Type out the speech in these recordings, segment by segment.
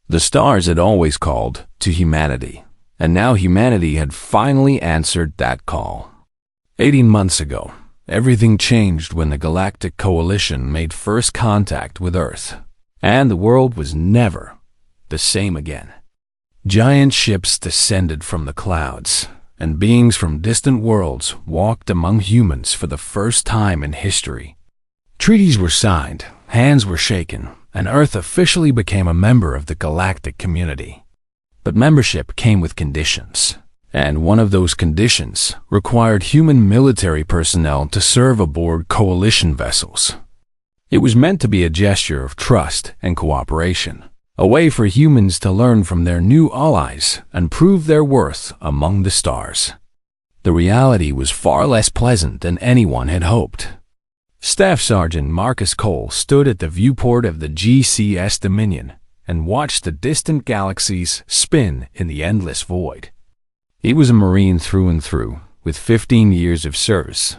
The stars had always called to humanity, and now humanity had finally answered that call. 18 months ago, everything changed when the Galactic Coalition made first contact with Earth, and the world was never the same again. Giant ships descended from the clouds, and beings from distant worlds walked among humans for the first time in history. Treaties were signed, hands were shaken, and Earth officially became a member of the galactic community. But membership came with conditions, and one of those conditions required human military personnel to serve aboard coalition vessels. It was meant to be a gesture of trust and cooperation, a way for humans to learn from their new allies and prove their worth among the stars. The reality was far less pleasant than anyone had hoped. Staff Sergeant Marcus Cole stood at the viewport of the GCS Dominion and watched the distant galaxies spin in the endless void. He was a Marine through and through, with 15 years of service,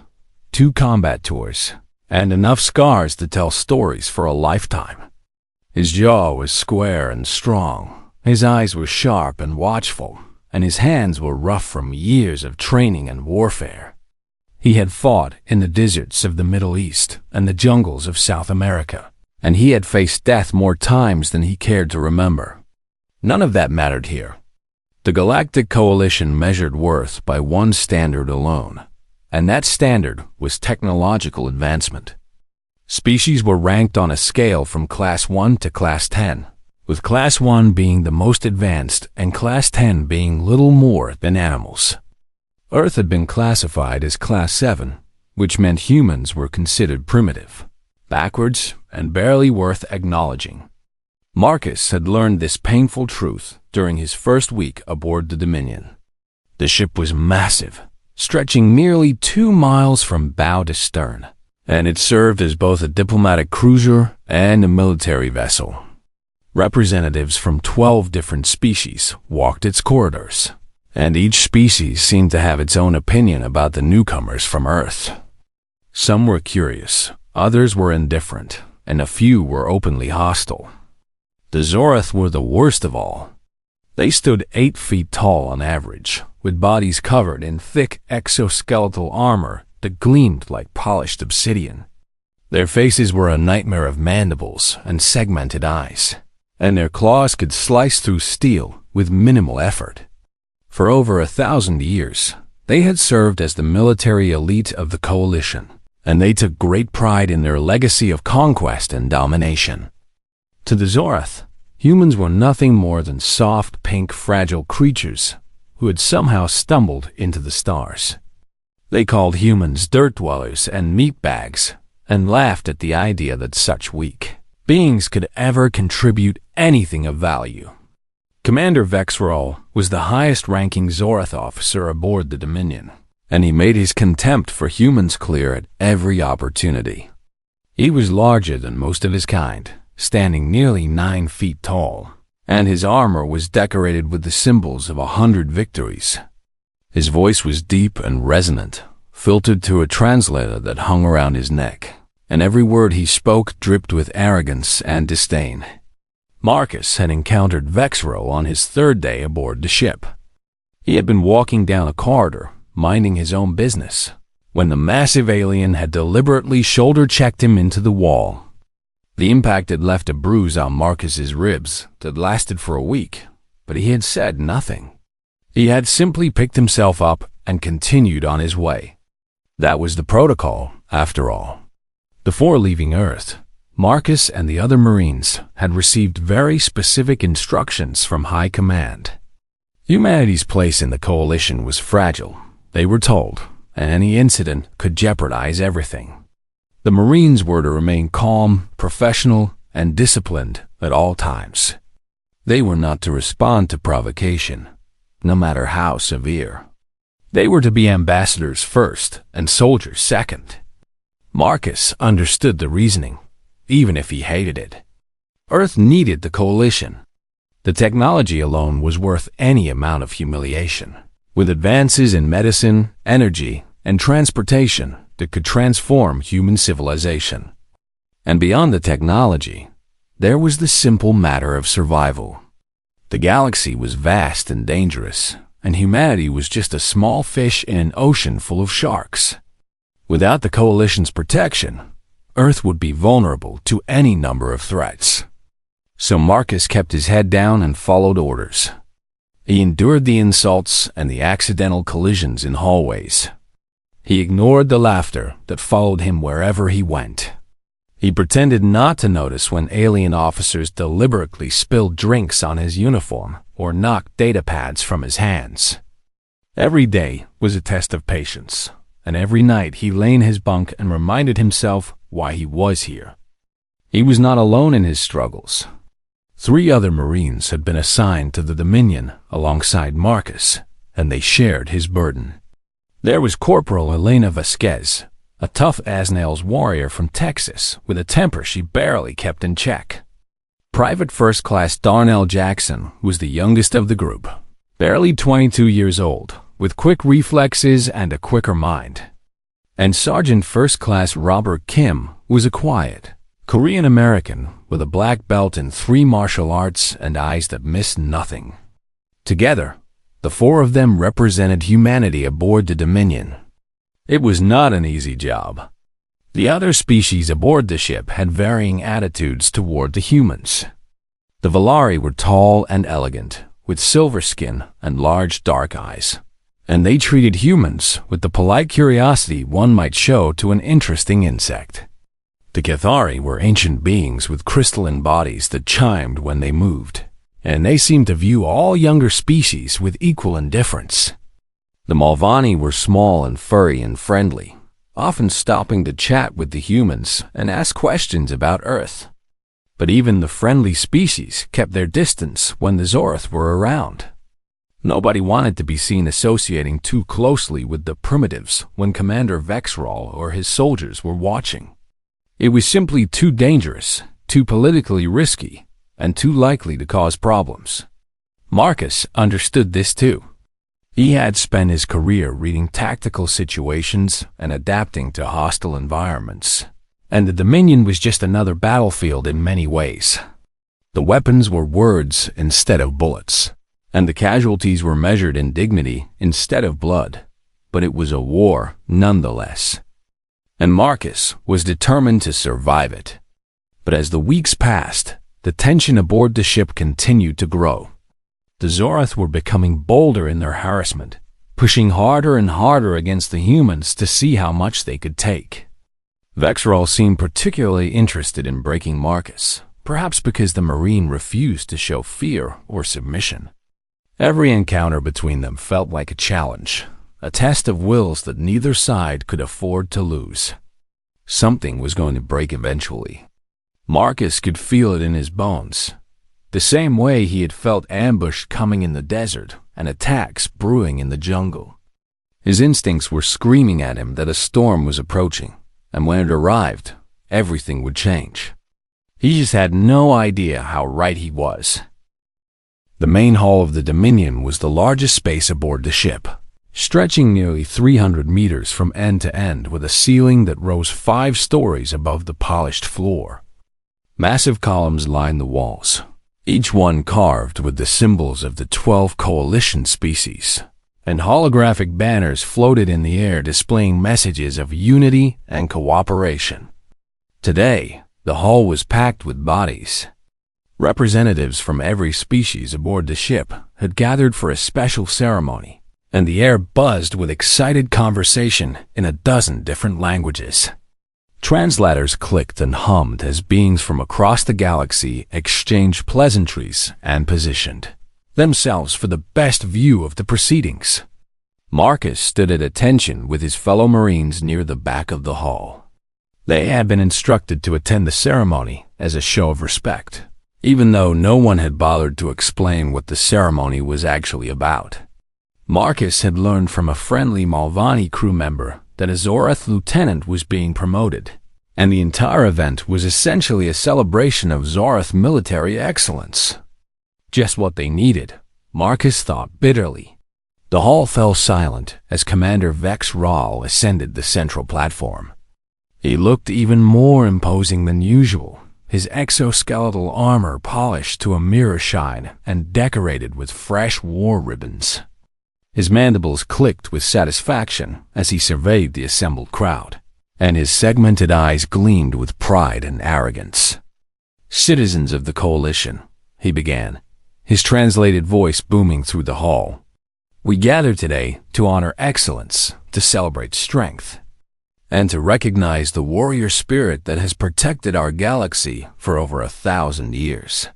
2 combat tours, and enough scars to tell stories for a lifetime. His jaw was square and strong, his eyes were sharp and watchful, and his hands were rough from years of training and warfare. He had fought in the deserts of the Middle East and the jungles of South America, and he had faced death more times than he cared to remember. None of that mattered here. The Galactic Coalition measured worth by one standard alone, and that standard was technological advancement. Species were ranked on a scale from Class 1 to Class 10, with Class 1 being the most advanced and Class 10 being little more than animals. Earth had been classified as Class 7, which meant humans were considered primitive, backwards, and barely worth acknowledging. Marcus had learned this painful truth during his first week aboard the Dominion. The ship was massive, stretching nearly 2 miles from bow to stern, and it served as both a diplomatic cruiser and a military vessel. Representatives from 12 different species walked its corridors, and each species seemed to have its own opinion about the newcomers from Earth. Some were curious, others were indifferent, and a few were openly hostile. The Zorath were the worst of all. They stood 8 feet tall on average, with bodies covered in thick exoskeletal armor that gleamed like polished obsidian. Their faces were a nightmare of mandibles and segmented eyes, and their claws could slice through steel with minimal effort. For over 1,000 years, they had served as the military elite of the coalition, and they took great pride in their legacy of conquest and domination. To the Zorath, humans were nothing more than soft, pink, fragile creatures who had somehow stumbled into the stars. They called humans dirt dwellers and meat bags, and laughed at the idea that such weak beings could ever contribute anything of value. Commander Vexrol was the highest-ranking Zorath officer aboard the Dominion, and he made his contempt for humans clear at every opportunity. He was larger than most of his kind, standing nearly 9 feet tall, and his armor was decorated with the symbols of 100 victories. His voice was deep and resonant, filtered through a translator that hung around his neck, and every word he spoke dripped with arrogance and disdain. Marcus had encountered Vexro on his 3rd day aboard the ship. He had been walking down a corridor, minding his own business, when the massive alien had deliberately shoulder-checked him into the wall. The impact had left a bruise on Marcus's ribs that lasted for a week, but he had said nothing. He had simply picked himself up and continued on his way. That was the protocol, after all. Before leaving Earth, Marcus and the other Marines had received very specific instructions from High Command. Humanity's place in the coalition was fragile, they were told, and any incident could jeopardize everything. The Marines were to remain calm, professional, and disciplined at all times. They were not to respond to provocation, no matter how severe. They were to be ambassadors first and soldiers second. Marcus understood the reasoning, even if he hated it. Earth needed the coalition. The technology alone was worth any amount of humiliation, with advances in medicine, energy, and transportation that could transform human civilization. And beyond the technology, there was the simple matter of survival. The galaxy was vast and dangerous, and humanity was just a small fish in an ocean full of sharks. Without the Coalition's protection, Earth would be vulnerable to any number of threats. So Marcus kept his head down and followed orders. He endured the insults and the accidental collisions in hallways. He ignored the laughter that followed him wherever he went. He pretended not to notice when alien officers deliberately spilled drinks on his uniform or knocked data pads from his hands. Every day was a test of patience, and every night he lay in his bunk and reminded himself why he was here. He was not alone in his struggles. 3 other Marines had been assigned to the Dominion alongside Marcus, and they shared his burden. There was Corporal Elena Vasquez, a tough-as-nails warrior from Texas with a temper she barely kept in check. Private First Class Darnell Jackson was the youngest of the group, barely 22 years old, with quick reflexes and a quicker mind. And Sergeant First Class Robert Kim was a quiet, Korean-American with a black belt in 3 martial arts and eyes that missed nothing. Together, the 4 of them represented humanity aboard the Dominion. It was not an easy job. The other species aboard the ship had varying attitudes toward the humans. The Valari were tall and elegant, with silver skin and large dark eyes, and they treated humans with the polite curiosity one might show to an interesting insect. The Cathari were ancient beings with crystalline bodies that chimed when they moved, and they seemed to view all younger species with equal indifference. The Malvani were small and furry and friendly, often stopping to chat with the humans and ask questions about Earth. But even the friendly species kept their distance when the Zorath were around. Nobody wanted to be seen associating too closely with the primitives when Commander Vexral or his soldiers were watching. It was simply too dangerous, too politically risky, and too likely to cause problems. Marcus understood this too. He had spent his career reading tactical situations and adapting to hostile environments, and the Dominion was just another battlefield in many ways. The weapons were words instead of bullets, and the casualties were measured in dignity instead of blood, but it was a war nonetheless. And Marcus was determined to survive it. But as the weeks passed, the tension aboard the ship continued to grow. The Zorath were becoming bolder in their harassment, pushing harder and harder against the humans to see how much they could take. Vexral seemed particularly interested in breaking Marcus, perhaps because the Marine refused to show fear or submission. Every encounter between them felt like a challenge, a test of wills that neither side could afford to lose. Something was going to break eventually. Marcus could feel it in his bones, the same way he had felt ambush coming in the desert and attacks brewing in the jungle. His instincts were screaming at him that a storm was approaching, and when it arrived, everything would change. He just had no idea how right he was. The main hull of the Dominion was the largest space aboard the ship, stretching nearly 300 meters from end to end with a ceiling that rose 5 stories above the polished floor. Massive columns lined the walls, each one carved with the symbols of the 12 coalition species, and holographic banners floated in the air displaying messages of unity and cooperation. Today, the hull was packed with bodies. Representatives from every species aboard the ship had gathered for a special ceremony, and the air buzzed with excited conversation in a dozen different languages. Translators clicked and hummed as beings from across the galaxy exchanged pleasantries and positioned themselves for the best view of the proceedings. Marcus stood at attention with his fellow Marines near the back of the hall. They had been instructed to attend the ceremony as a show of respect, even though no one had bothered to explain what the ceremony was actually about. Marcus had learned from a friendly Malvani crew member that a Zorath lieutenant was being promoted, and the entire event was essentially a celebration of Zorath military excellence. Just what they needed, Marcus thought bitterly. The hall fell silent as Commander Vex Rahl ascended the central platform. He looked even more imposing than usual, his exoskeletal armor polished to a mirror shine and decorated with fresh war ribbons. His mandibles clicked with satisfaction as he surveyed the assembled crowd, and his segmented eyes gleamed with pride and arrogance. "Citizens of the Coalition," he began, his translated voice booming through the hall. "We gather today to honor excellence, to celebrate strength, and to recognize the warrior spirit that has protected our galaxy for over 1,000 years."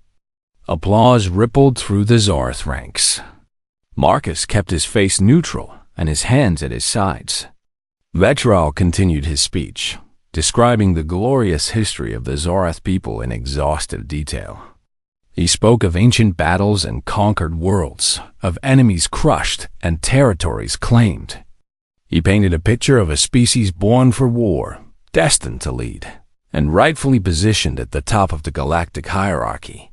Applause rippled through the Zorath ranks. Marcus kept his face neutral and his hands at his sides. Vexral continued his speech, describing the glorious history of the Zorath people in exhaustive detail. He spoke of ancient battles and conquered worlds, of enemies crushed and territories claimed. He painted a picture of a species born for war, destined to lead, and rightfully positioned at the top of the galactic hierarchy.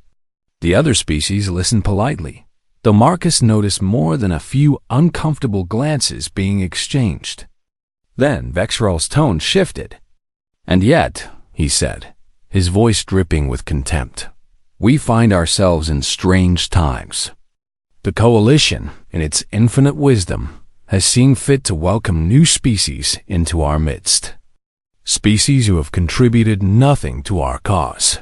The other species listened politely, though Marcus noticed more than a few uncomfortable glances being exchanged. Then Vexral's tone shifted. "And yet," he said, his voice dripping with contempt, "we find ourselves in strange times. The Coalition, in its infinite wisdom, has seen fit to welcome new species into our midst. Species who have contributed nothing to our cause.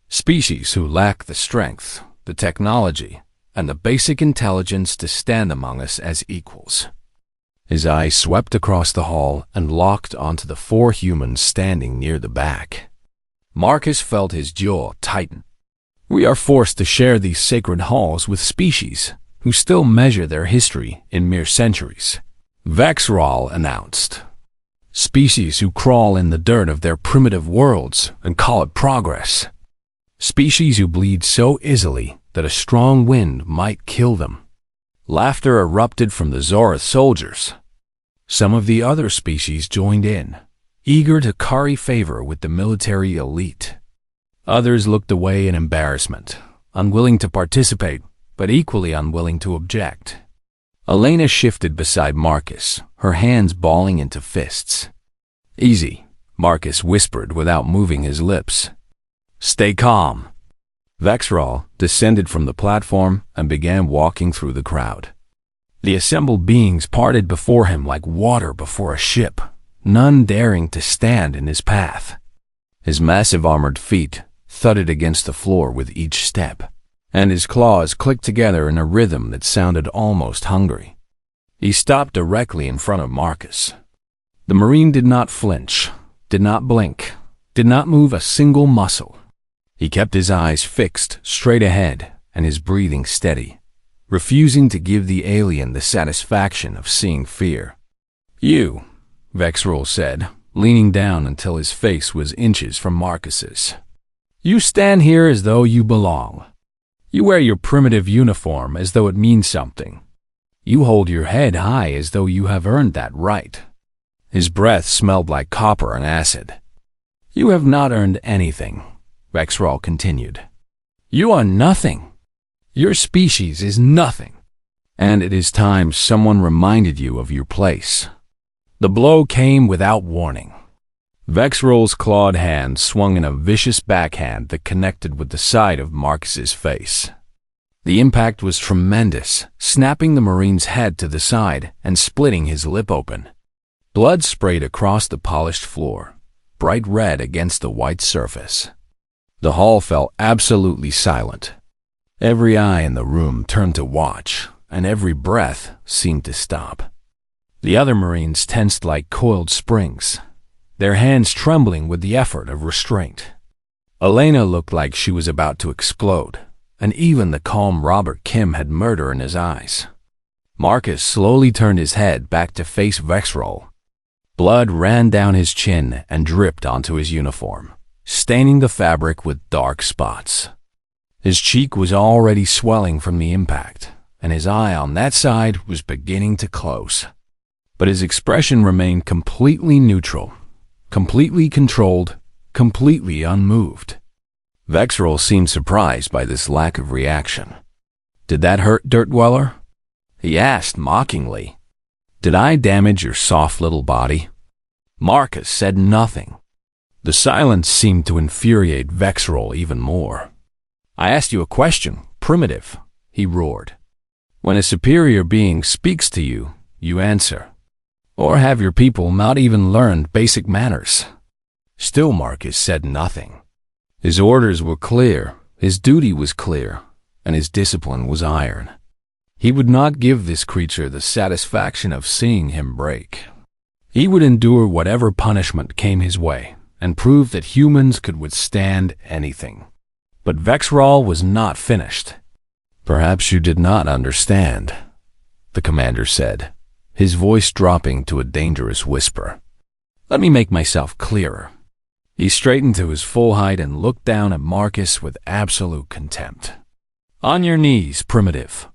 Species who lack the strength, the technology, and the basic intelligence to stand among us as equals." His eyes swept across the hall and locked onto the 4 humans standing near the back. Marcus felt his jaw tighten. "We are forced to share these sacred halls with species who still measure their history in mere centuries," Vexral announced. "Species who crawl in the dirt of their primitive worlds and call it progress. Species who bleed so easily that a strong wind might kill them." Laughter erupted from the Zorath soldiers. Some of the other species joined in, eager to curry favor with the military elite. Others looked away in embarrassment, unwilling to participate, but equally unwilling to object. Elena shifted beside Marcus, her hands balling into fists. "Easy," Marcus whispered without moving his lips. "Stay calm." Vexral descended from the platform and began walking through the crowd. The assembled beings parted before him like water before a ship, none daring to stand in his path. His massive armored feet thudded against the floor with each step, and his claws clicked together in a rhythm that sounded almost hungry. He stopped directly in front of Marcus. The Marine did not flinch, did not blink, did not move a single muscle. He kept his eyes fixed straight ahead and his breathing steady, refusing to give the alien the satisfaction of seeing fear. "You," Vexral said, leaning down until his face was inches from Marcus's. "You stand here as though you belong. You wear your primitive uniform as though it means something. You hold your head high as though you have earned that right." His breath smelled like copper and acid. "You have not earned anything," Vexral continued. "You are nothing. Your species is nothing. And it is time someone reminded you of your place." The blow came without warning. Vexral's clawed hand swung in a vicious backhand that connected with the side of Marcus's face. The impact was tremendous, snapping the Marine's head to the side and splitting his lip open. Blood sprayed across the polished floor, bright red against the white surface. The hall fell absolutely silent. Every eye in the room turned to watch, and every breath seemed to stop. The other Marines tensed like coiled springs, their hands trembling with the effort of restraint. Elena looked like she was about to explode, and even the calm Robert Kim had murder in his eyes. Marcus slowly turned his head back to face Vexral. Blood ran down his chin and dripped onto his uniform, staining the fabric with dark spots. His cheek was already swelling from the impact, and his eye on that side was beginning to close. But his expression remained completely neutral, completely controlled, completely unmoved. Vexral seemed surprised by this lack of reaction. "Did that hurt, Dirt Dweller?" he asked mockingly. "Did I damage your soft little body?" Marcus said nothing. The silence seemed to infuriate Vexrol even more. "I asked you a question, primitive," he roared. "When a superior being speaks to you, you answer. Or have your people not even learned basic manners?" Still Marcus said nothing. His orders were clear, his duty was clear, and his discipline was iron. He would not give this creature the satisfaction of seeing him break. He would endure whatever punishment came his way, and prove that humans could withstand anything. But Vexrol was not finished. "Perhaps you did not understand," the commander said, his voice dropping to a dangerous whisper. "Let me make myself clearer." He straightened to his full height and looked down at Marcus with absolute contempt. "On your knees, primitive.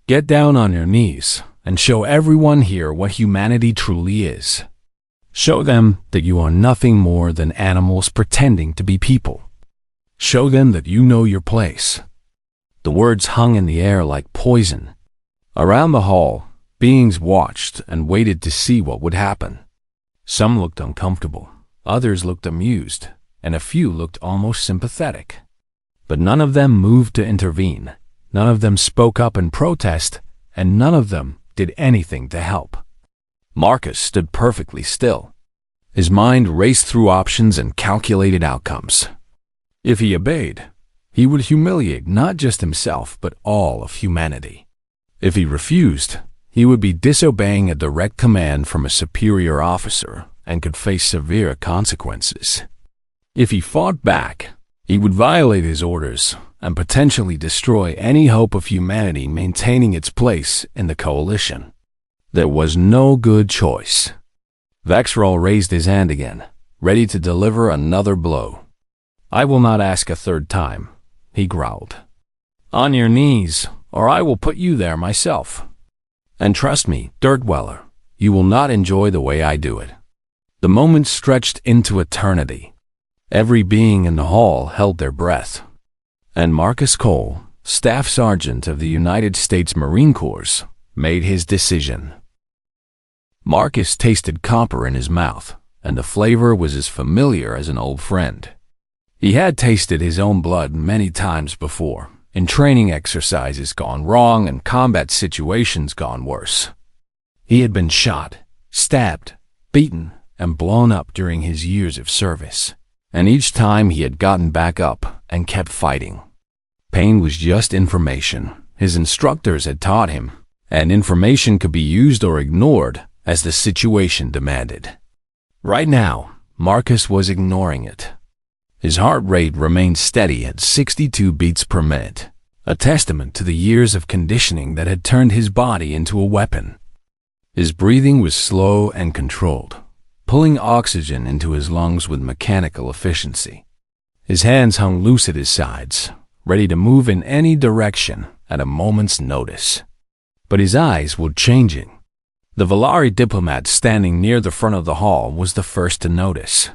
Get down on your knees and show everyone here what humanity truly is. Show them that you are nothing more than animals pretending to be people. Show them that you know your place." The words hung in the air like poison. Around the hall, beings watched and waited to see what would happen. Some looked uncomfortable, others looked amused, and a few looked almost sympathetic. But none of them moved to intervene. None of them spoke up in protest, and none of them did anything to help. Marcus stood perfectly still. His mind raced through options and calculated outcomes. If he obeyed, he would humiliate not just himself but all of humanity. If he refused, he would be disobeying a direct command from a superior officer and could face severe consequences. If he fought back, he would violate his orders and potentially destroy any hope of humanity maintaining its place in the coalition. There was no good choice. Vexrol raised his hand again, ready to deliver another blow. "I will not ask a third time," he growled. "On your knees, or I will put you there myself. And trust me, Dirt Dweller, you will not enjoy the way I do it." The moment stretched into eternity. Every being in the hall held their breath. And Marcus Cole, Staff Sergeant of the United States Marine Corps, made his decision. Marcus tasted copper in his mouth, and the flavor was as familiar as an old friend. He had tasted his own blood many times before, in training exercises gone wrong and combat situations gone worse. He had been shot, stabbed, beaten, and blown up during his years of service, and each time he had gotten back up and kept fighting. Pain was just information his instructors had taught him, and information could be used or ignored as the situation demanded. Right now, Marcus was ignoring it. His heart rate remained steady at 62 beats per minute, a testament to the years of conditioning that had turned his body into a weapon. His breathing was slow and controlled, pulling oxygen into his lungs with mechanical efficiency. His hands hung loose at his sides, ready to move in any direction at a moment's notice. But his eyes were changing. The Valari diplomat standing near the front of the hall was the first to notice.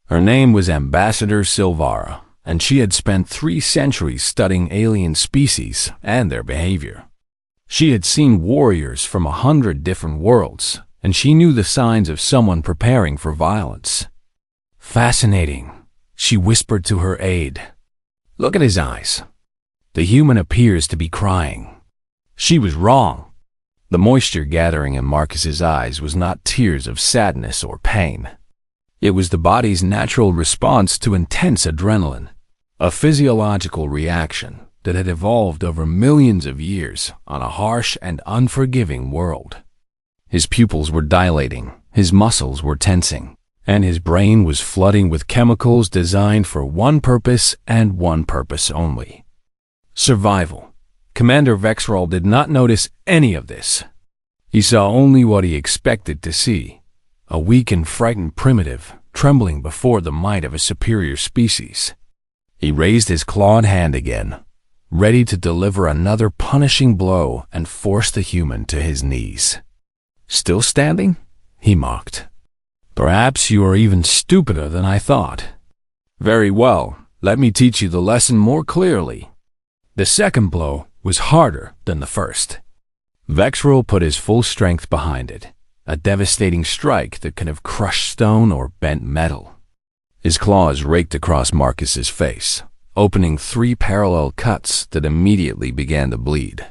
Her name was Ambassador Silvara, and she had spent 3 centuries studying alien species and their behavior. She had seen warriors from 100 different worlds, and she knew the signs of someone preparing for violence. "Fascinating," she whispered to her aide. "Look at his eyes. The human appears to be crying." She was wrong. The moisture gathering in Marcus's eyes was not tears of sadness or pain. It was the body's natural response to intense adrenaline, a physiological reaction that had evolved over millions of years on a harsh and unforgiving world. His pupils were dilating, his muscles were tensing, and his brain was flooding with chemicals designed for one purpose and one purpose only: survival. Commander Vexrol did not notice any of this. He saw only what he expected to see: a weak and frightened primitive trembling before the might of a superior species. He raised his clawed hand again, ready to deliver another punishing blow and force the human to his knees. "Still standing?" he mocked. "Perhaps you are even stupider than I thought. Very well, let me teach you the lesson more clearly." The second blow was harder than the first. Vexrol put his full strength behind it, a devastating strike that could have crushed stone or bent metal. His claws raked across Marcus's face, opening 3 parallel cuts that immediately began to bleed.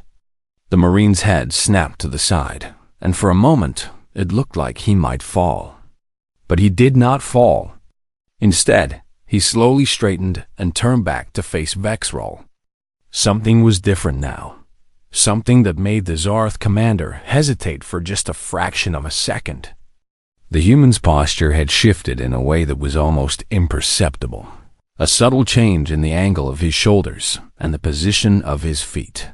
The Marine's head snapped to the side, and for a moment it looked like he might fall. But he did not fall. Instead, he slowly straightened and turned back to face Vexrol. Something was different now. Something that made the Zorth commander hesitate for just a fraction of a second. The human's posture had shifted in a way that was almost imperceptible. A subtle change in the angle of his shoulders and the position of his feet.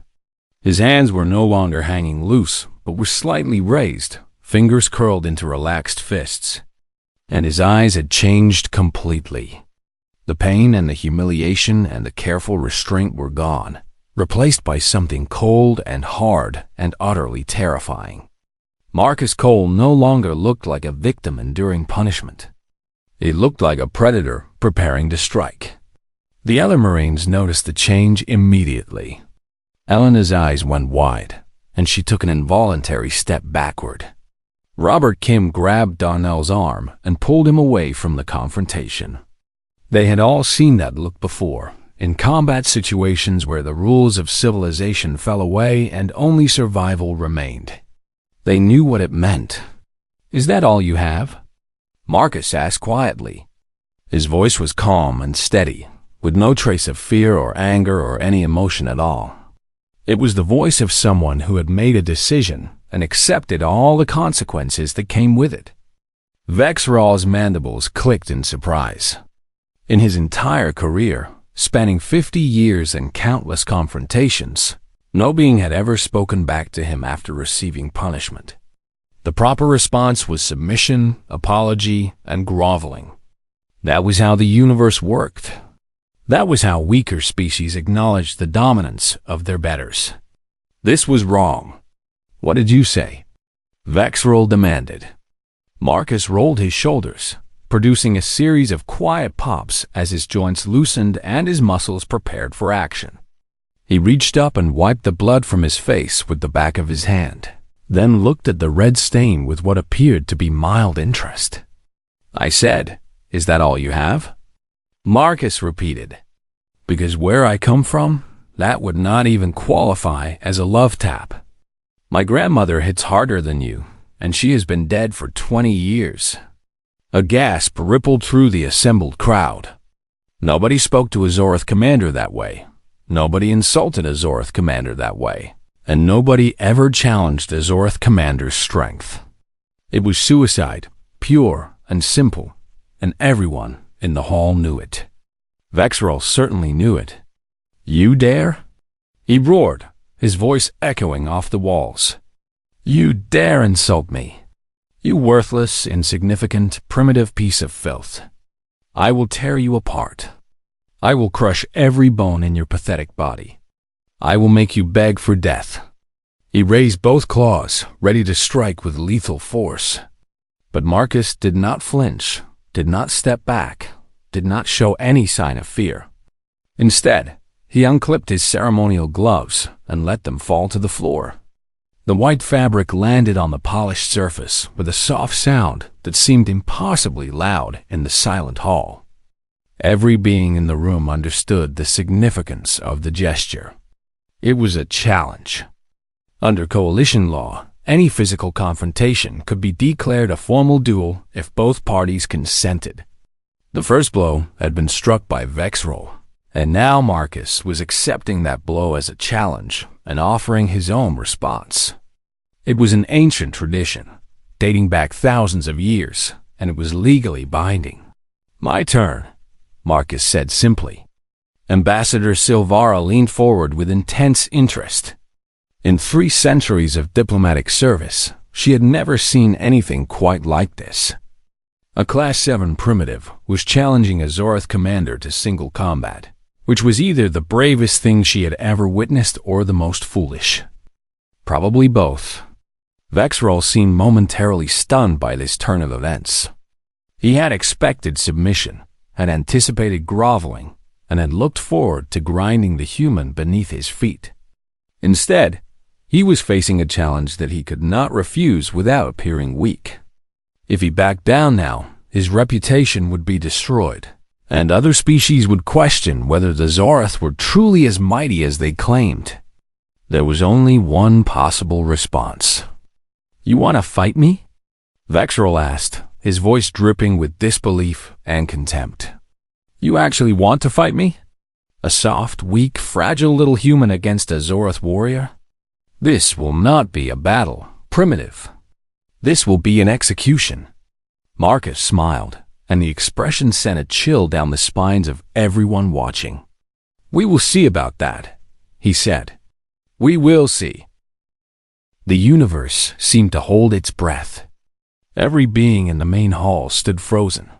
His hands were no longer hanging loose, but were slightly raised, fingers curled into relaxed fists. And his eyes had changed completely. The pain and the humiliation and the careful restraint were gone, replaced by something cold and hard and utterly terrifying. Marcus Cole no longer looked like a victim enduring punishment. He looked like a predator preparing to strike. The other Marines noticed the change immediately. Elena's eyes went wide, and she took an involuntary step backward. Robert Kim grabbed Donnell's arm and pulled him away from the confrontation. They had all seen that look before, in combat situations where the rules of civilization fell away and only survival remained. They knew what it meant. "Is that all you have?" Marcus asked quietly. His voice was calm and steady, with no trace of fear or anger or any emotion at all. It was the voice of someone who had made a decision and accepted all the consequences that came with it. Vexrol's mandibles clicked in surprise. In his entire career, spanning 50 years and countless confrontations, no being had ever spoken back to him after receiving punishment. The proper response was submission, apology, and groveling. That was how the universe worked. That was how weaker species acknowledged the dominance of their betters. This was wrong. "What did you say?" Vexrol demanded. Marcus rolled his shoulders, producing a series of quiet pops as his joints loosened and his muscles prepared for action. He reached up and wiped the blood from his face with the back of his hand, then looked at the red stain with what appeared to be mild interest. "I said, is that all you have?" Marcus repeated. "Because where I come from, that would not even qualify as a love tap. My grandmother hits harder than you, and she has been dead for 20 years. A gasp rippled through the assembled crowd. Nobody spoke to a Zorth commander that way. Nobody insulted a Zorth commander that way. And nobody ever challenged a Zorth commander's strength. It was suicide, pure and simple, and everyone in the hall knew it. Vexrol certainly knew it. "You dare?" He roared, his voice echoing off the walls. "You dare insult me? You worthless, insignificant, primitive piece of filth. I will tear you apart. I will crush every bone in your pathetic body. I will make you beg for death." He raised both claws, ready to strike with lethal force. But Marcus did not flinch, did not step back, did not show any sign of fear. Instead, he unclipped his ceremonial gloves and let them fall to the floor. The white fabric landed on the polished surface with a soft sound that seemed impossibly loud in the silent hall. Every being in the room understood the significance of the gesture. It was a challenge. Under coalition law, any physical confrontation could be declared a formal duel if both parties consented. The first blow had been struck by Vexrol, and now Marcus was accepting that blow as a challenge and offering his own response. It was an ancient tradition, dating back thousands of years, and it was legally binding. "My turn," Marcus said simply. Ambassador Silvara leaned forward with intense interest. In 3 centuries of diplomatic service, she had never seen anything quite like this. A Class 7 primitive was challenging a Zorth commander to single combat, which was either the bravest thing she had ever witnessed or the most foolish. Probably both. Vexrol seemed momentarily stunned by this turn of events. He had expected submission, had anticipated groveling, and had looked forward to grinding the human beneath his feet. Instead, he was facing a challenge that he could not refuse without appearing weak. If he backed down now, his reputation would be destroyed, and other species would question whether the Zoroth were truly as mighty as they claimed. There was only one possible response. "You want to fight me?" Vexrol asked, his voice dripping with disbelief and contempt. "You actually want to fight me? A soft, weak, fragile little human against a Zoroth warrior? This will not be a battle, Primitive. This will be an execution." Marcus smiled, and the expression sent a chill down the spines of everyone watching. "We will see about that," he said. "We will see." The universe seemed to hold its breath. Every being in the main hall stood frozen,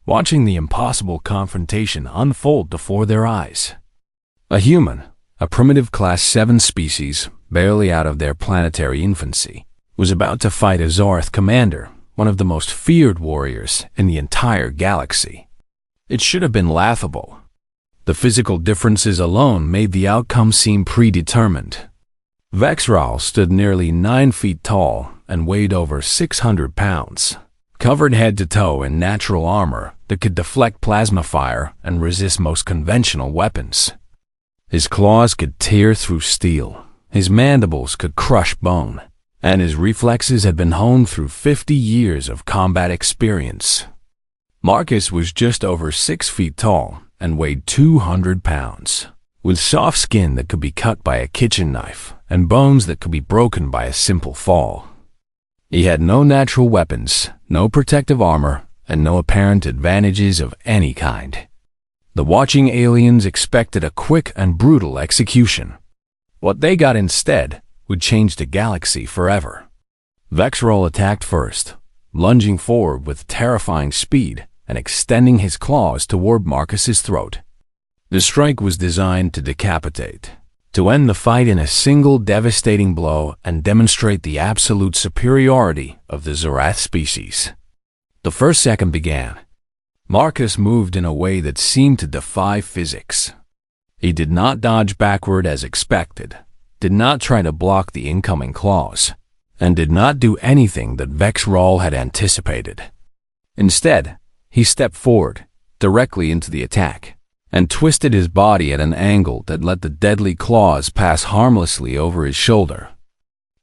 watching the impossible confrontation unfold before their eyes. A human, a primitive Class 7 species, barely out of their planetary infancy, was about to fight a Zoroth commander, one of the most feared warriors in the entire galaxy. It should have been laughable. The physical differences alone made the outcome seem predetermined. Vexrol stood nearly 9 feet tall and weighed over 600 pounds, covered head to toe in natural armor that could deflect plasma fire and resist most conventional weapons. His claws could tear through steel, his mandibles could crush bone, and his reflexes had been honed through 50 years of combat experience. Marcus was just over 6 feet tall and weighed 200 pounds, with soft skin that could be cut by a kitchen knife and bones that could be broken by a simple fall. He had no natural weapons, no protective armor, and no apparent advantages of any kind. The watching aliens expected a quick and brutal execution. What they got instead would change the galaxy forever. Vexrol attacked first, lunging forward with terrifying speed and extending his claws toward Marcus's throat. The strike was designed to decapitate, to end the fight in a single devastating blow and demonstrate the absolute superiority of the Zoroth species. The first second began. Marcus moved in a way that seemed to defy physics. He did not dodge backward as expected, did not try to block the incoming claws, and did not do anything that Vexrol had anticipated. Instead, he stepped forward, directly into the attack, and twisted his body at an angle that let the deadly claws pass harmlessly over his shoulder.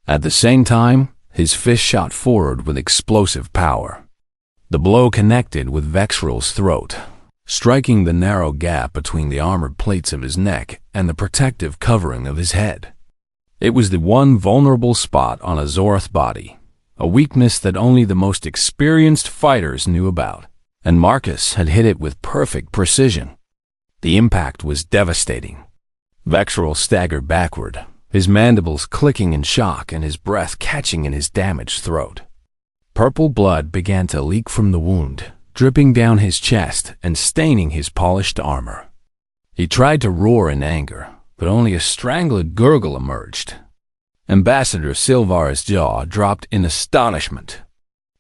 At the same time, his fist shot forward with explosive power. The blow connected with Vexrol's throat, striking the narrow gap between the armored plates of his neck and the protective covering of his head. It was the one vulnerable spot on a Zoroth body, a weakness that only the most experienced fighters knew about, and Marcus had hit it with perfect precision. The impact was devastating. Vexrol staggered backward, his mandibles clicking in shock and his breath catching in his damaged throat. Purple blood began to leak from the wound, dripping down his chest and staining his polished armor. He tried to roar in anger, but only a strangled gurgle emerged. Ambassador Silvar's jaw dropped in astonishment.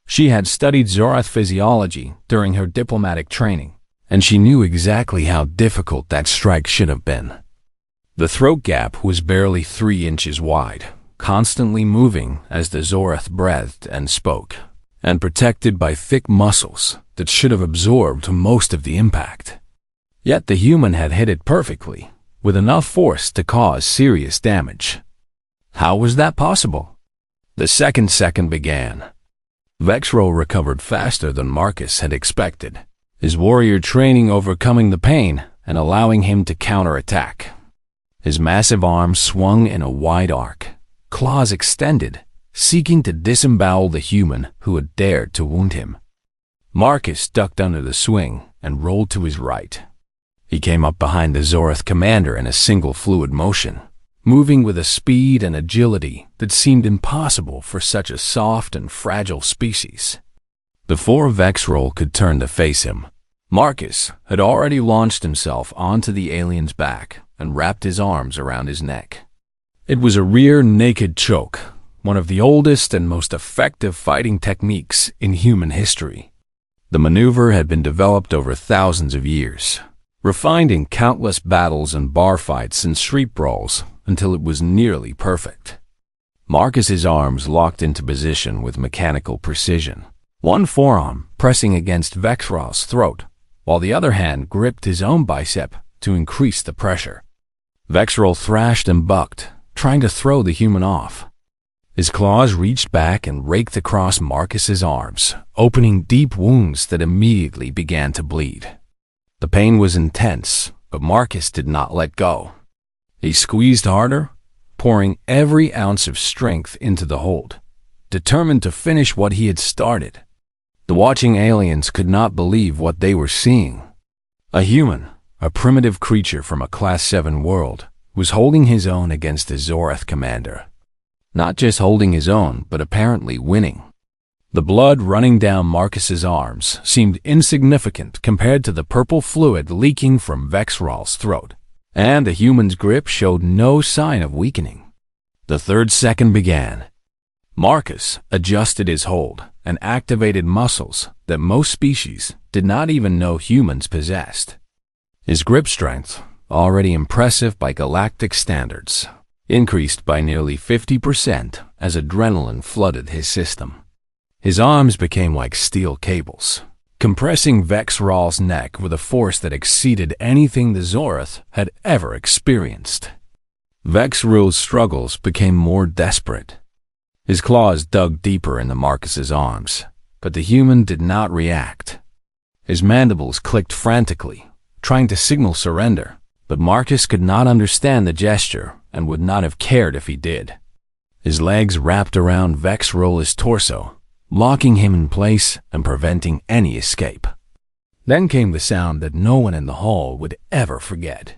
She had studied Zoroth physiology during her diplomatic training, and she knew exactly how difficult that strike should have been. The throat gap was barely 3 inches wide, constantly moving as the Zoroth breathed and spoke, and protected by thick muscles that should have absorbed most of the impact. Yet the human had hit it perfectly, with enough force to cause serious damage. How was that possible? The second began. Vexrol recovered faster than Marcus had expected, his warrior training overcoming the pain and allowing him to counterattack. His massive arms swung in a wide arc, claws extended, seeking to disembowel the human who had dared to wound him. Marcus ducked under the swing and rolled to his right. He came up behind the Zoroth commander in a single fluid motion, moving with a speed and agility that seemed impossible for such a soft and fragile species. Before Vexrol could turn to face him, Marcus had already launched himself onto the alien's back and wrapped his arms around his neck. It was a rear naked choke, one of the oldest and most effective fighting techniques in human history. The maneuver had been developed over thousands of years, refined in countless battles and bar fights and street brawls until it was nearly perfect. Marcus's arms locked into position with mechanical precision, one forearm pressing against Vexral's throat, while the other hand gripped his own bicep to increase the pressure. Vexral thrashed and bucked, trying to throw the human off. His claws reached back and raked across Marcus's arms, opening deep wounds that immediately began to bleed. The pain was intense, but Marcus did not let go. He squeezed harder, pouring every ounce of strength into the hold, determined to finish what he had started. The watching aliens could not believe what they were seeing. A human, a primitive creature from a Class 7 world, was holding his own against the Zorath commander. Not just holding his own, but apparently winning. The blood running down Marcus's arms seemed insignificant compared to the purple fluid leaking from Vexral's throat, and the human's grip showed no sign of weakening. The third second began. Marcus adjusted his hold and activated muscles that most species did not even know humans possessed. His grip strength, already impressive by galactic standards, increased by nearly 50% as adrenaline flooded his system. His arms became like steel cables, compressing Vexral's neck with a force that exceeded anything the Zorath had ever experienced. Vexral's struggles became more desperate. His claws dug deeper into Marcus's arms, but the human did not react. His mandibles clicked frantically, trying to signal surrender, but Marcus could not understand the gesture and would not have cared if he did. His legs wrapped around Vexral's torso, locking him in place and preventing any escape. Then came the sound that no one in the hall would ever forget.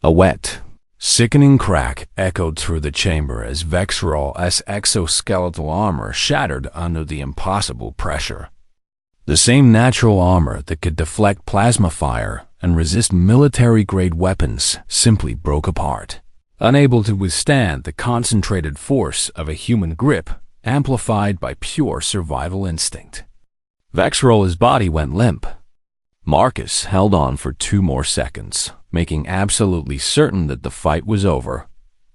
A wet, sickening crack echoed through the chamber as Vexral's exoskeletal armor shattered under the impossible pressure. The same natural armor that could deflect plasma fire and resist military-grade weapons simply broke apart, unable to withstand the concentrated force of a human grip amplified by pure survival instinct. Vexral's body went limp. Marcus held on for 2 more seconds, making absolutely certain that the fight was over,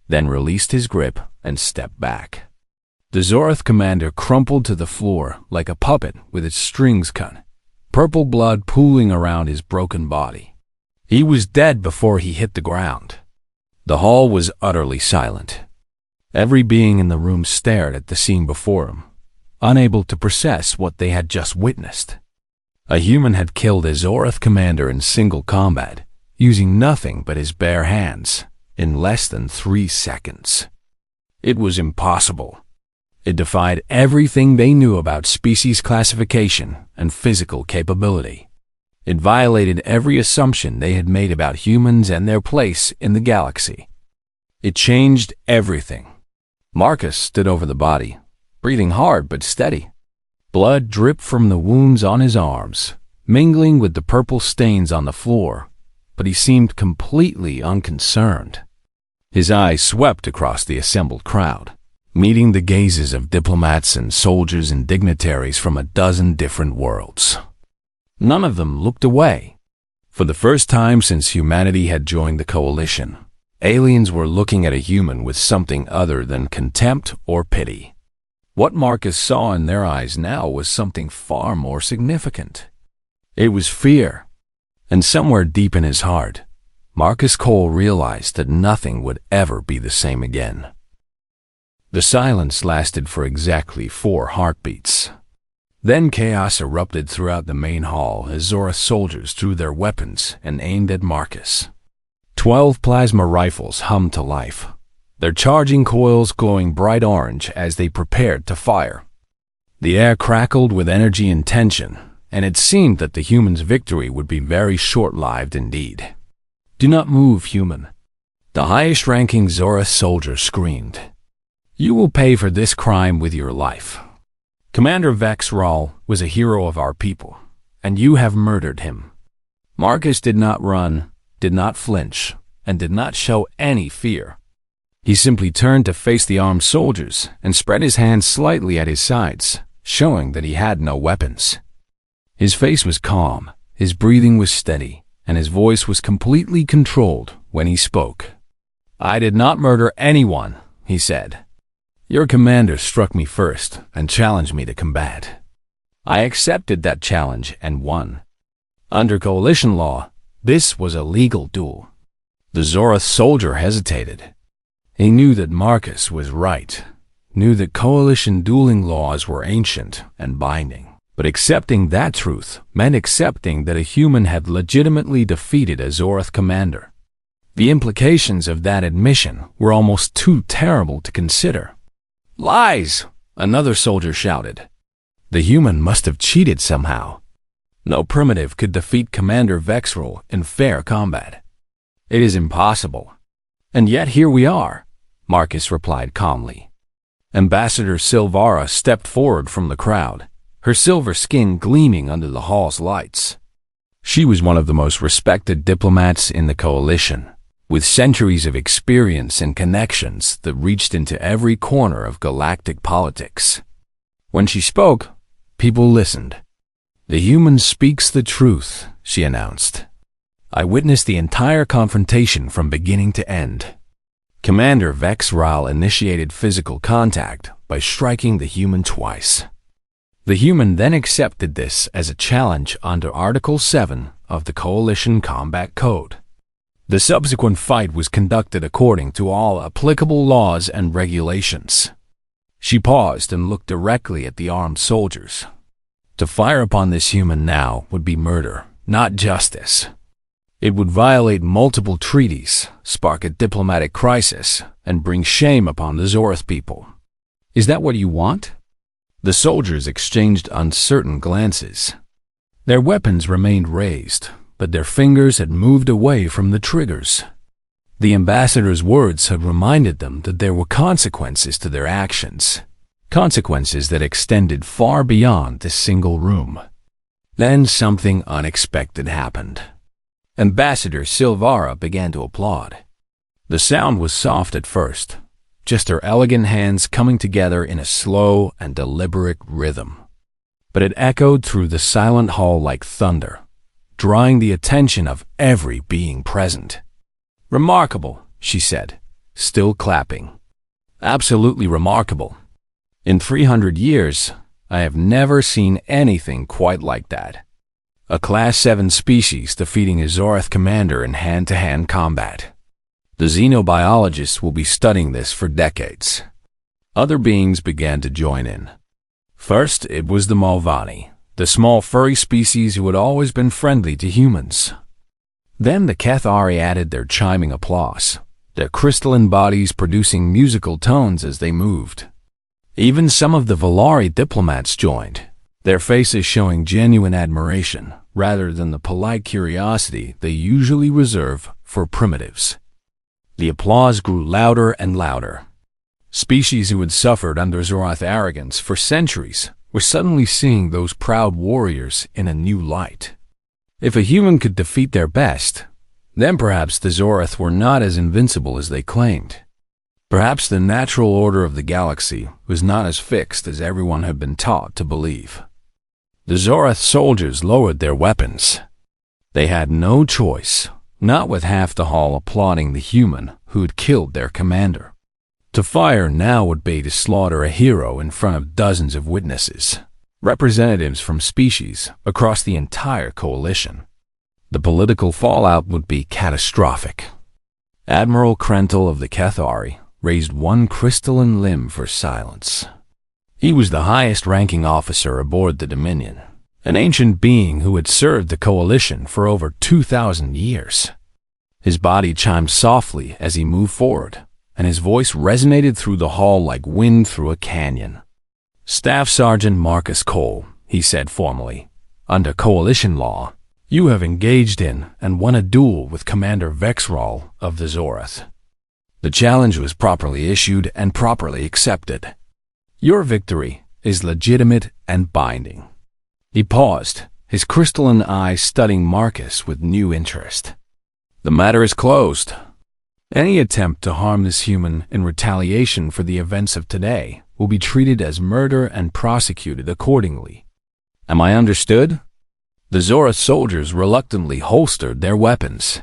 then released his grip and stepped back. The Zorath commander crumpled to the floor like a puppet with its strings cut, purple blood pooling around his broken body. He was dead before he hit the ground. The hall was utterly silent. Every being in the room stared at the scene before him, unable to process what they had just witnessed. A human had killed a Zorath commander in single combat, using nothing but his bare hands, in less than 3 seconds. It was impossible. It defied everything they knew about species classification and physical capability. It violated every assumption they had made about humans and their place in the galaxy. It changed everything. Marcus stood over the body, breathing hard but steady. Blood dripped from the wounds on his arms, mingling with the purple stains on the floor, but he seemed completely unconcerned. His eyes swept across the assembled crowd, meeting the gazes of diplomats and soldiers and dignitaries from a dozen different worlds. None of them looked away. For the first time since humanity had joined the coalition, aliens were looking at a human with something other than contempt or pity. What Marcus saw in their eyes now was something far more significant. It was fear, and somewhere deep in his heart, Marcus Cole realized that nothing would ever be the same again. The silence lasted for exactly 4 heartbeats. Then chaos erupted throughout the main hall as Zorath soldiers drew their weapons and aimed at Marcus. 12 plasma rifles hummed to life, their charging coils glowing bright orange as they prepared to fire. The air crackled with energy and tension, and it seemed that the human's victory would be very short-lived indeed. "Do not move, human," the highest-ranking Zorath soldier screamed. "You will pay for this crime with your life. Commander Vexral was a hero of our people, and you have murdered him." Marcus did not run, did not flinch, and did not show any fear. He simply turned to face the armed soldiers and spread his hands slightly at his sides, showing that he had no weapons. His face was calm, his breathing was steady, and his voice was completely controlled when he spoke. "I did not murder anyone," he said. "Your commander struck me first and challenged me to combat. I accepted that challenge and won. Under coalition law, this was a legal duel. The Zorath soldier hesitated. He knew that Marcus was right, knew that coalition dueling laws were ancient and binding. But accepting that truth meant accepting that a human had legitimately defeated a Zorath commander. The implications of that admission were almost too terrible to consider. "Lies!" another soldier shouted. The human must have cheated somehow. No primitive could defeat Commander Vexrol in fair combat. It is impossible. And yet here we are, Marcus replied calmly. Ambassador Silvara stepped forward from the crowd, her silver skin gleaming under the hall's lights. She was one of the most respected diplomats in the coalition, with centuries of experience and connections that reached into every corner of galactic politics. When she spoke, people listened. "The human speaks the truth," she announced. "I witnessed the entire confrontation from beginning to end." Commander Vexrol initiated physical contact by striking the human twice. The human then accepted this as a challenge under Article 7 of the Coalition Combat Code. The subsequent fight was conducted according to all applicable laws and regulations. She paused and looked directly at the armed soldiers. To fire upon this human now would be murder, not justice. It would violate multiple treaties, spark a diplomatic crisis, and bring shame upon the Zorath people. "Is that what you want?" The soldiers exchanged uncertain glances. Their weapons remained raised, but their fingers had moved away from the triggers. The ambassador's words had reminded them that there were consequences to their actions, consequences that extended far beyond this single room. Then something unexpected happened. Ambassador Silvara began to applaud. The sound was soft at first, just her elegant hands coming together in a slow and deliberate rhythm. But it echoed through the silent hall like thunder, drawing the attention of every being present. "Remarkable," she said, still clapping. "Absolutely remarkable. In 300 years, I have never seen anything quite like that. A Class 7 species defeating a Zorath commander in hand-to-hand combat. The xenobiologists will be studying this for decades." Other beings began to join in. First, it was the Malvani, the small furry species who had always been friendly to humans. Then the Cathari added their chiming applause, their crystalline bodies producing musical tones as they moved. Even some of the Valari diplomats joined, their faces showing genuine admiration rather than the polite curiosity they usually reserve for primitives. The applause grew louder and louder. Species who had suffered under Zorath arrogance for centuries were suddenly seeing those proud warriors in a new light. If a human could defeat their best, then perhaps the Zorath were not as invincible as they claimed. Perhaps the natural order of the galaxy was not as fixed as everyone had been taught to believe. The Zorath soldiers lowered their weapons. They had no choice, not with half the hall applauding the human who had killed their commander. To fire now would be to slaughter a hero in front of dozens of witnesses, representatives from species across the entire coalition. The political fallout would be catastrophic. Admiral Krentel of the Cathari raised one crystalline limb for silence. He was the highest-ranking officer aboard the Dominion, an ancient being who had served the coalition for over 2,000 years. His body chimed softly as he moved forward, and his voice resonated through the hall like wind through a canyon. "Staff Sergeant Marcus Cole," he said formally, "under coalition law, you have engaged in and won a duel with Commander Vexrol of the Zorath. The challenge was properly issued and properly accepted. Your victory is legitimate and binding." He paused, his crystalline eyes studying Marcus with new interest. "The matter is closed. Any attempt to harm this human in retaliation for the events of today will be treated as murder and prosecuted accordingly. Am I understood?" The Zorath soldiers reluctantly holstered their weapons.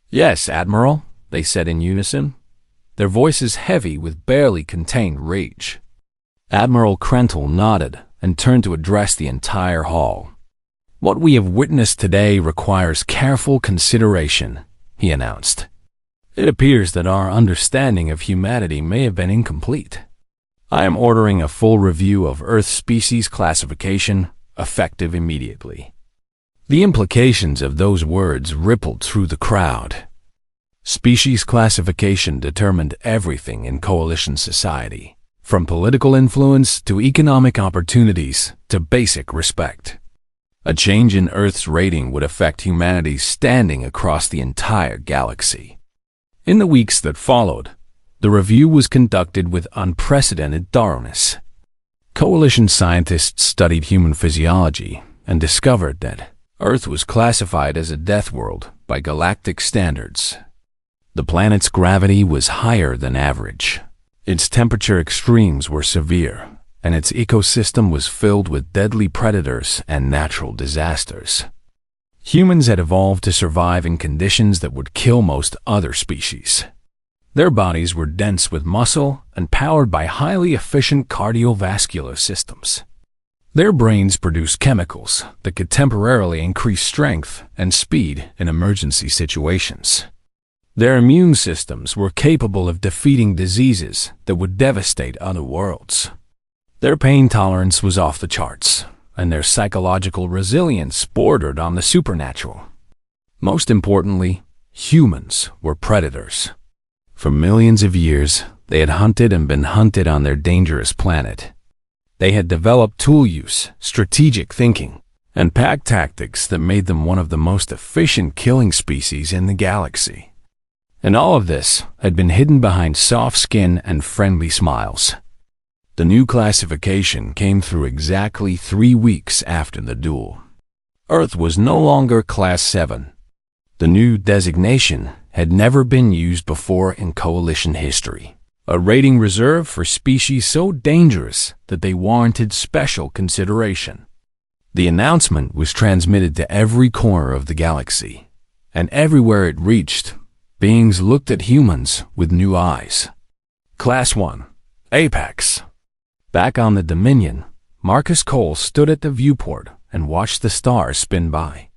"Yes, Admiral," they said in unison, their voices heavy with barely contained rage. Admiral Krentel nodded, and turned to address the entire hall. "What we have witnessed today requires careful consideration," he announced. "It appears that our understanding of humanity may have been incomplete. I am ordering a full review of Earth species classification, effective immediately." The implications of those words rippled through the crowd. Species classification determined everything in coalition society, from political influence to economic opportunities to basic respect. A change in Earth's rating would affect humanity's standing across the entire galaxy. In the weeks that followed, the review was conducted with unprecedented thoroughness. Coalition scientists studied human physiology and discovered that Earth was classified as a death world by galactic standards. The planet's gravity was higher than average. Its temperature extremes were severe, and its ecosystem was filled with deadly predators and natural disasters. Humans had evolved to survive in conditions that would kill most other species. Their bodies were dense with muscle and powered by highly efficient cardiovascular systems. Their brains produced chemicals that could temporarily increase strength and speed in emergency situations. Their immune systems were capable of defeating diseases that would devastate other worlds. Their pain tolerance was off the charts, and their psychological resilience bordered on the supernatural. Most importantly, humans were predators. For millions of years, they had hunted and been hunted on their dangerous planet. They had developed tool use, strategic thinking, and pack tactics that made them one of the most efficient killing species in the galaxy. And all of this had been hidden behind soft skin and friendly smiles. The new classification came through exactly 3 weeks after the duel. Earth was no longer Class 7. The new designation had never been used before in Coalition history, a rating reserved for species so dangerous that they warranted special consideration. The announcement was transmitted to every corner of the galaxy, and everywhere it reached, beings looked at humans with new eyes. Class 1, Apex. Back on the Dominion, Marcus Cole stood at the viewport and watched the stars spin by.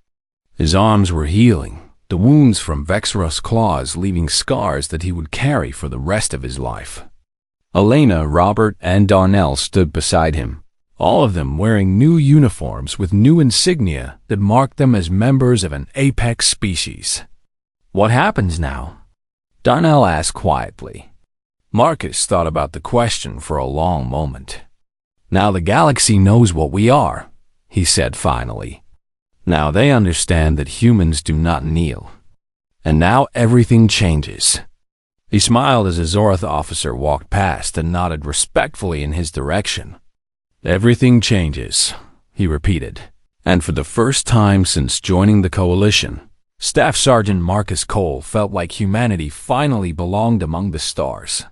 His arms were healing, the wounds from Vexorous claws leaving scars that he would carry for the rest of his life. Elena, Robert, and Darnell stood beside him, all of them wearing new uniforms with new insignia that marked them as members of an apex species. "What happens now?" Darnell asked quietly. Marcus thought about the question for a long moment. "Now the galaxy knows what we are," he said finally. "Now they understand that humans do not kneel. And now everything changes." He smiled as a Zorath officer walked past and nodded respectfully in his direction. "Everything changes," he repeated. And for the first time since joining the Coalition, Staff Sergeant Marcus Cole felt like humanity finally belonged among the stars.